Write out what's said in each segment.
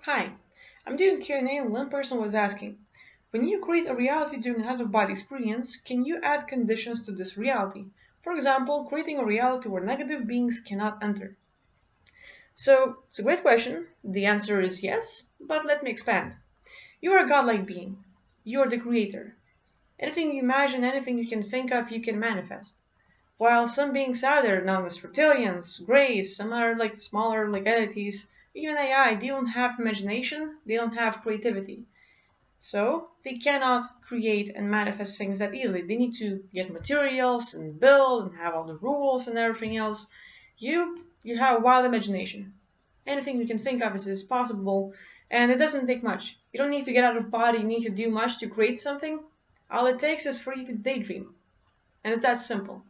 Hi, I'm doing Q&A and one person was asking, when you create a reality during an out-of-body experience, can you add conditions to this reality? For example, creating a reality where negative beings cannot enter. So, it's a great question. The answer is yes, but let me expand. You are a godlike being. You are the creator. Anything you imagine, anything you can think of, you can manifest. While some beings out there, known as reptilians, greys, some are like smaller like entities, even AI, they don't have imagination, they don't have creativity. So they cannot create and manifest things that easily. They need to get materials and build and have all the rules and everything else. You have a wild imagination. Anything you can think of is possible, and it doesn't take much. You don't need to get out of body, you need to do much to create something. All it takes is for you to daydream. And it's that simple.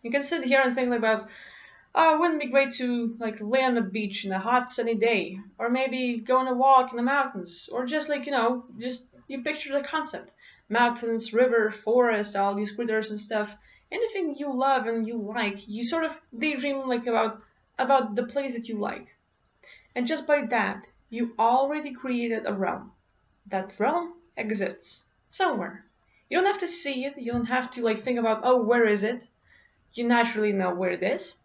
You can sit here and think about, oh, wouldn't it be great to like lay on the beach in a hot sunny day, or maybe go on a walk in the mountains, or just just you picture the concept: mountains, river, forest, all these critters and stuff. Anything you love and you like, you sort of daydream like about the place that you like, and just by that, you already created a realm. That realm exists somewhere. You don't have to see it. You don't have to like think about, oh, where is it? You naturally know where it is,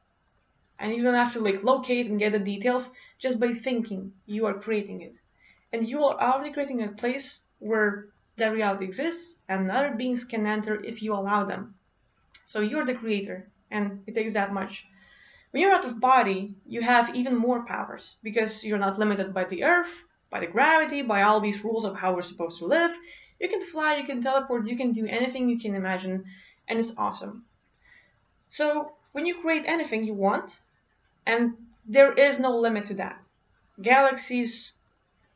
and you don't have to like locate and get the details. Just by thinking you are creating it, and you are already creating a place where that reality exists and other beings can enter if you allow them. So you're the creator, and it takes that much. When you're out of body, you have even more powers because you're not limited by the earth, by the gravity, by all these rules of how we're supposed to live. You can fly, you can teleport, you can do anything you can imagine, and it's awesome. So when you create anything you want, and there is no limit to that. Galaxies,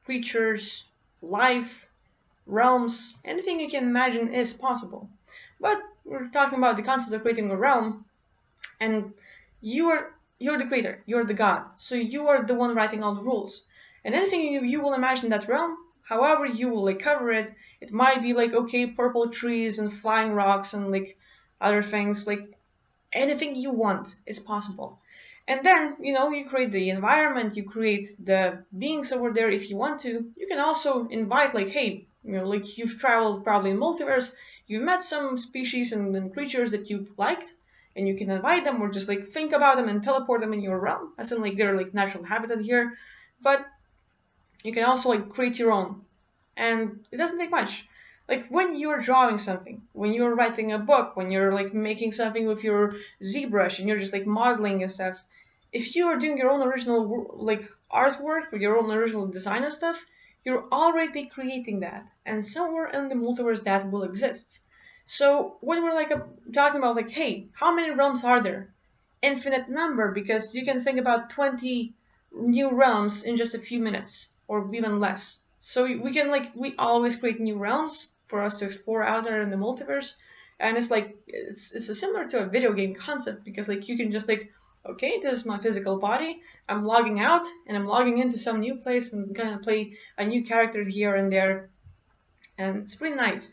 creatures, life, realms, anything you can imagine is possible. But we're talking about the concept of creating a realm, and you're the creator, you're the god, so you are the one writing all the rules. And anything you will imagine that realm, however you will like cover it, it might be like okay, purple trees and flying rocks and like other things, like anything you want is possible. And then, you create the environment, you create the beings over there if you want to. You can also invite, like, hey, like you've traveled probably in multiverse, you've met some species and creatures that you liked, and you can invite them or just like think about them and teleport them in your realm, as in like their like natural habitat here. But you can also like create your own, and it doesn't take much. Like when you're drawing something, when you're writing a book, when you're like making something with your ZBrush and you're just like modeling and stuff, if you are doing your own original like artwork with your own original design and stuff, you're already creating that, and somewhere in the multiverse that will exist. So when we're like talking about like, hey, how many realms are there? Infinite number, because you can think about 20 new realms in just a few minutes or even less. So we always create new realms for us to explore out there in the multiverse, and it's like it's similar to a video game concept because like you can just like, okay, this is my physical body, I'm logging out and I'm logging into some new place and gonna play a new character here and there, and it's pretty nice.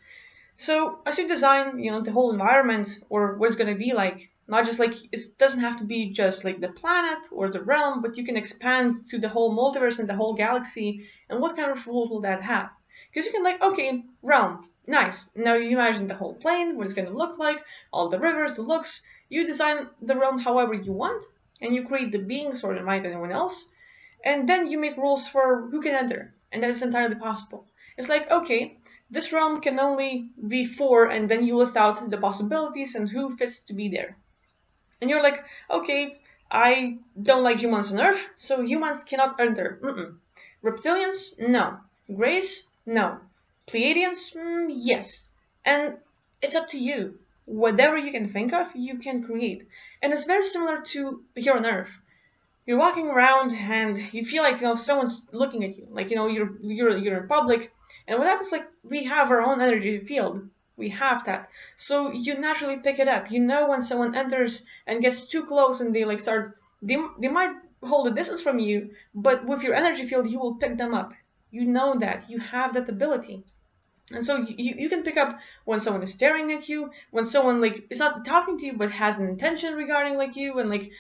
So as you design, the whole environment or what it's going to be like, not just like it doesn't have to be just like the planet or the realm, but you can expand to the whole multiverse and the whole galaxy. And what kind of rules will that have? Because you can like, okay, realm, nice. Now you imagine the whole plane, what it's going to look like, all the rivers, the looks. You design the realm however you want, and you create the beings or invite anyone else, and then you make rules for who can enter, and that is entirely possible. It's like, okay, this realm can only be four, and then you list out the possibilities and who fits to be there. And you're like, okay, I don't like humans on Earth, so humans cannot enter. Reptilians? No. Greys? No. Pleiadians? Yes. And it's up to you. Whatever you can think of, you can create. And it's very similar to here on Earth. You're walking around and you feel like someone's looking at you, like you're in public, and what happens, like, we have our own energy field, we have that, so you naturally pick it up. When someone enters and gets too close and they like start, they might hold a distance from you, but with your energy field you will pick them up. That you have that ability. And so you can pick up when someone is staring at you, when someone like is not talking to you but has an intention regarding like you, and like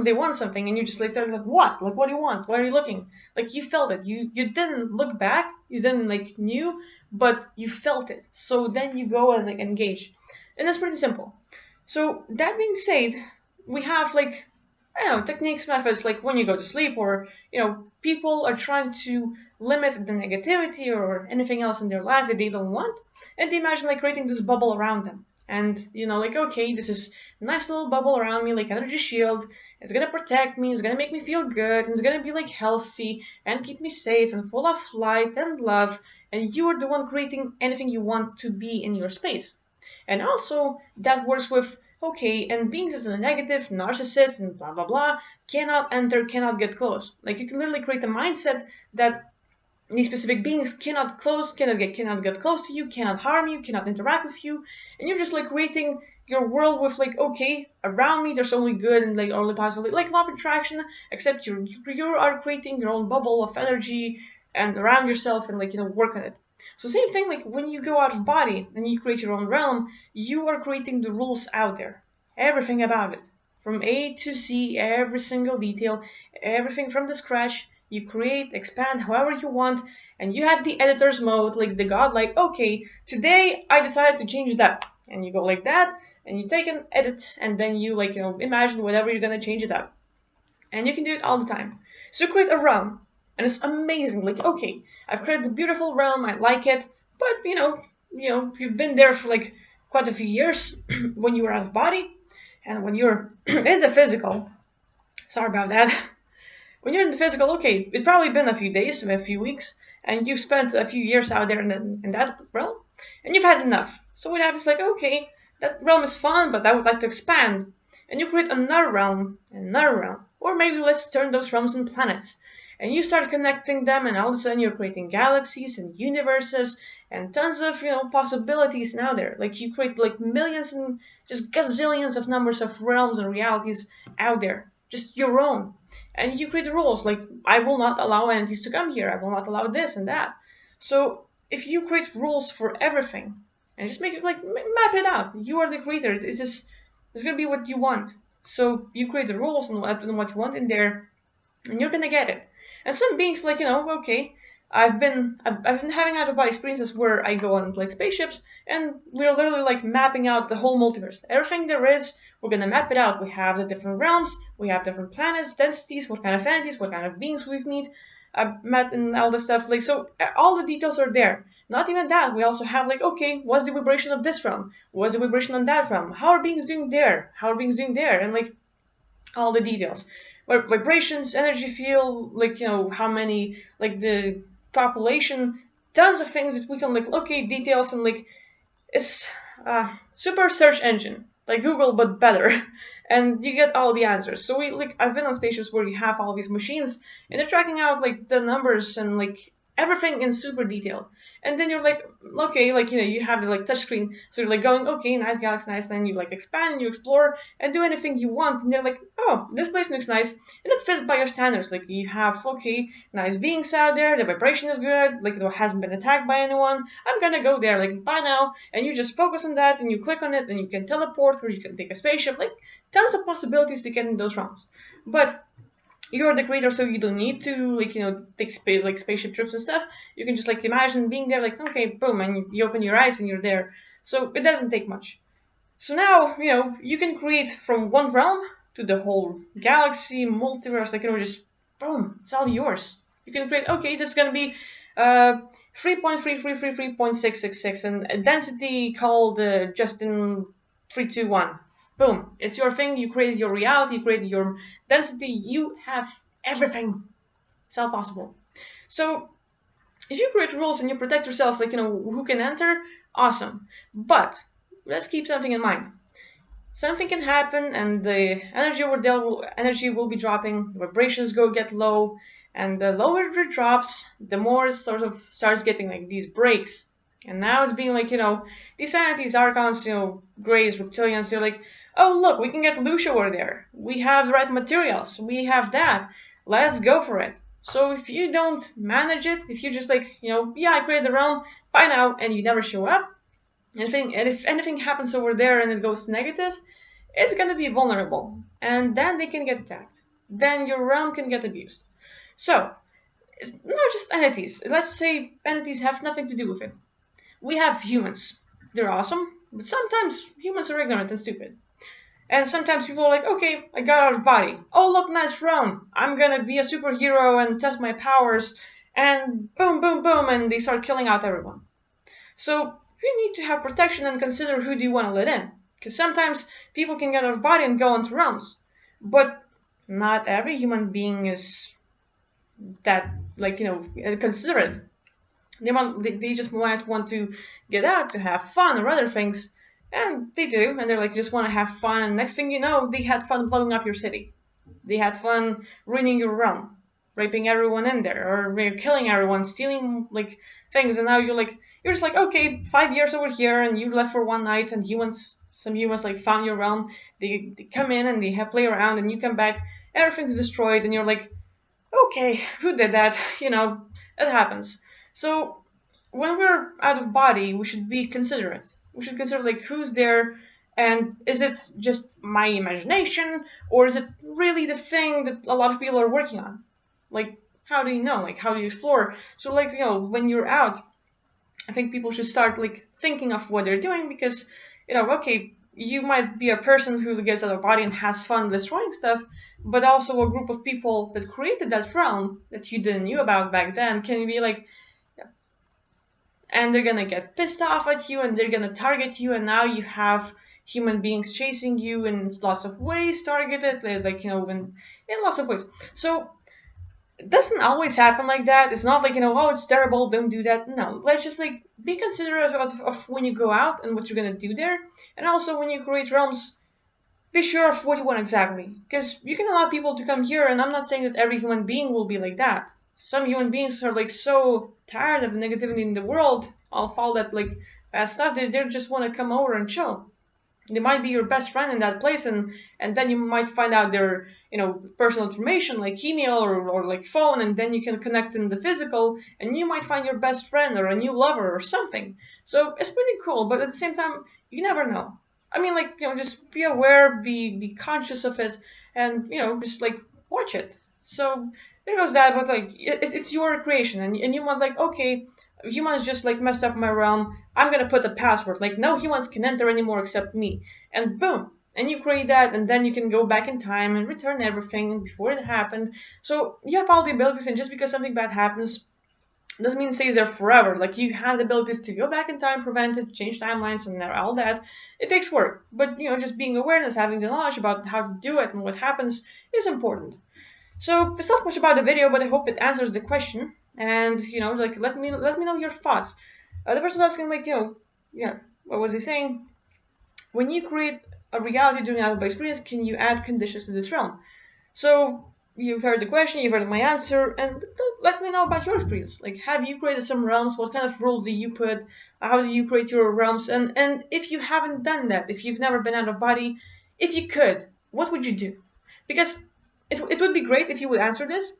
they want something, and you just like, tell them, what? Like, what do you want? Why are you looking? Like, you felt it. You didn't look back. You didn't like knew, but you felt it. So then you go and like engage, and that's pretty simple. So that being said, we have like, I don't know, techniques, methods, like when you go to sleep, or people are trying to limit the negativity or anything else in their life that they don't want, and they imagine like creating this bubble around them. And like, okay, this is a nice little bubble around me, like energy shield. It's gonna protect me, it's gonna make me feel good, and it's gonna be like healthy and keep me safe and full of light and love. And you are the one creating anything you want to be in your space. And also, that works with, okay, and beings that are negative, narcissist, and blah blah blah, cannot enter, cannot get close. Like, you can literally create a mindset that these specific beings cannot get close to you, cannot harm you, cannot interact with you, and you're just like creating your world with like, okay, around me there's only good and like only positive, like law of attraction, except you are creating your own bubble of energy and around yourself and like work on it. So same thing, like when you go out of body and you create your own realm, you are creating the rules out there, everything about it, from A to Z, every single detail, everything from the scratch. You create, expand however you want, and you have the editor's mode, like the god, like, okay, today I decided to change that. And you go like that, and you take an edit, and then you like, imagine whatever you're gonna change it up. And you can do it all the time. So you create a realm, and it's amazing. Like, okay, I've created a beautiful realm, I like it, but you've been there for like quite a few years when you were out of body, and when you're in the physical. Sorry about that. When you're in the physical, okay, it's probably been a few days, a few weeks, and you've spent a few years out there in that realm, and you've had enough. So what happens, like, okay, that realm is fun, but I would like to expand. And you create another realm, or maybe let's turn those realms into planets. And you start connecting them, and all of a sudden you're creating galaxies and universes and tons of possibilities now there. Like, you create like millions and just gazillions of numbers of realms and realities out there, just your own. And you create rules like, I will not allow entities to come here, I will not allow this and that. So if you create rules for everything and just make it like, map it out, you are the creator. It's gonna be what you want. So you create the rules and what you want in there, and you're gonna get it. And some beings like, okay, I've been having out of body experiences where I go on like spaceships, and we're literally like mapping out the whole multiverse. Everything there is, we're gonna map it out. We have the different realms, we have different planets, densities, what kind of entities, what kind of beings we meet, met, and all this stuff. Like, so all the details are there. Not even that, we also have like, okay, what's the vibration of this realm? What's the vibration on that realm? How are beings doing there? How are beings doing there? And like all the details. Where vibrations, energy field, like how many, like the population, tons of things that we can like locate details and like it's super search engine like Google but better, and you get all the answers. So I've been on spaceships where you have all these machines and they're tracking out like the numbers and like everything in super detail. And then you're like, okay, like you have the like touch screen, so you're like going, okay, nice galaxy, nice, and then you like expand and you explore and do anything you want, and they're like, oh, this place looks nice, and it fits by your standards. Like, you have, okay, nice beings out there, the vibration is good, like it hasn't been attacked by anyone, I'm gonna go there, like, bye now. And you just focus on that and you click on it and you can teleport or you can take a spaceship, like tons of possibilities to get in those realms. But you're the creator, so you don't need to like take spaceship trips and stuff. You can just like imagine being there, like, okay, boom, and you open your eyes and you're there. So it doesn't take much. So now you can create from one realm to the whole galaxy, multiverse, like just boom, it's all yours. You can create, okay, this is gonna be 3.333.666 and a density called Justin 321. Boom, it's your thing. You created your reality, you created your density, you have everything. It's all possible. So if you create rules and you protect yourself, like who can enter, awesome. But let's keep something in mind. Something can happen and the energy will be dropping, the vibrations get low, and the lower it drops, the more it sort of starts getting like these breaks. And now it's being like, these entities, archons, greys, reptilians, they're like, oh look, we can get Lucia over there. We have the right materials, we have that. Let's go for it. So if you don't manage it, if you just like, yeah, I created the realm, bye now, and you never show up, and if anything happens over there and it goes negative, it's gonna be vulnerable, and then they can get attacked. Then your realm can get abused. So, it's not just entities. Let's say entities have nothing to do with it. We have humans. They're awesome, but sometimes humans are ignorant and stupid. And sometimes people are like, okay, I got out of body. Oh, look, nice realm. I'm gonna be a superhero and test my powers. And boom, boom, boom, and they start killing out everyone. So you need to have protection and consider who do you want to let in. Because sometimes people can get out of body and go into realms. But not every human being is that, like, considerate. They just might want to get out to have fun or other things. And they do, and they're like, just want to have fun. And next thing you know, they had fun blowing up your city. They had fun ruining your realm, raping everyone in there, or killing everyone, stealing like things. And now you're just like, okay, 5 years over here, and you left for one night, and some humans like found your realm. They come in and they have play around, and you come back, everything's destroyed, and you're like, okay, who did that? It happens. So when we're out of body, we should be considerate. We should consider like who's there, and is it just my imagination, or is it really the thing that a lot of people are working on? Like, how do you know? Like, how do you explore? So, like, when you're out, I think people should start like thinking of what they're doing, because, okay, you might be a person who gets out of body and has fun destroying stuff, but also a group of people that created that realm that you didn't knew about back then can be like, and they're gonna get pissed off at you and they're gonna target you, and now you have human beings chasing you in lots of ways, targeted, like, in lots of ways. So it doesn't always happen like that. It's not like, oh, it's terrible, don't do that. No, let's just like be considerate of when you go out and what you're gonna do there. And also when you create realms, be sure of what you want exactly, because you can allow people to come here, and I'm not saying that every human being will be like that. Some human beings are like so tired of negativity in the world, all that like bad stuff, they just want to come over and chill. They might be your best friend in that place, and then you might find out their personal information like email or like phone, and then you can connect in the physical, and you might find your best friend or a new lover or something. So it's pretty cool, but at the same time, you never know. I mean, like, just be aware, be conscious of it, and just like watch it. So there goes that. But like it's your creation, and you might like, okay, humans just like messed up my realm. I'm gonna put a password. Like, no humans can enter anymore except me. And boom. And you create that, and then you can go back in time and return everything before it happened. So you have all the abilities, and just because something bad happens doesn't mean it stays there forever. Like, you have the abilities to go back in time, prevent it, change timelines, and all that. It takes work, but just being awareness, having the knowledge about how to do it and what happens is important. So it's not much about the video, but I hope it answers the question. And like, let me know your thoughts. The person asking, like, yeah, what was he saying? When you create a reality during out of experience, can you add conditions to this realm? So you've heard the question, you've heard my answer, and let me know about your experience. Like, have you created some realms? What kind of rules do you put? How do you create your realms? And if you haven't done that, if you've never been out of body, if you could, what would you do? Because it would be great if you would answer this.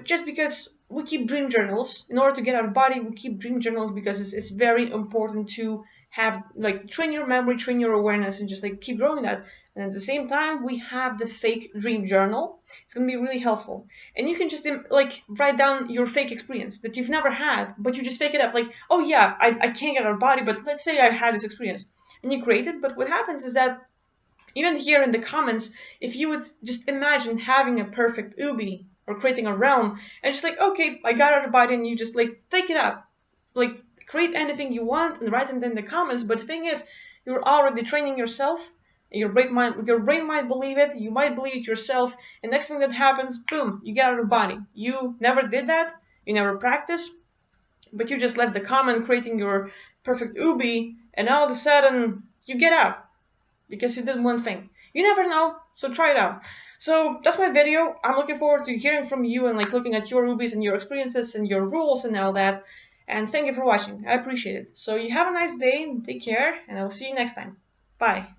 Just because we keep dream journals in order to get out of body, we keep dream journals because it's very important to have, like, train your memory, train your awareness, and just like keep growing that. And at the same time, we have the fake dream journal. It's gonna be really helpful, and you can just like write down your fake experience that you've never had, but you just fake it up. Like, oh yeah, I can't get out of body, but let's say I had this experience, and you create it. But what happens is that even here in the comments, if you would just imagine having a perfect OBE or creating a realm, and just like, okay, I got out of body, and you just like fake it up, like create anything you want and write it in the comments. But the thing is, you're already training yourself. Your brain might believe it. You might believe it yourself. And next thing that happens, boom, you get out of body. You never did that. You never practiced, but you just left the comment creating your perfect OBE, and all of a sudden you get out because you did one thing. You never know, so try it out. So that's my video. I'm looking forward to hearing from you and like looking at your OBEs and your experiences and your rules and all that. And thank you for watching. I appreciate it. So you have a nice day and take care, and I will see you next time. Bye.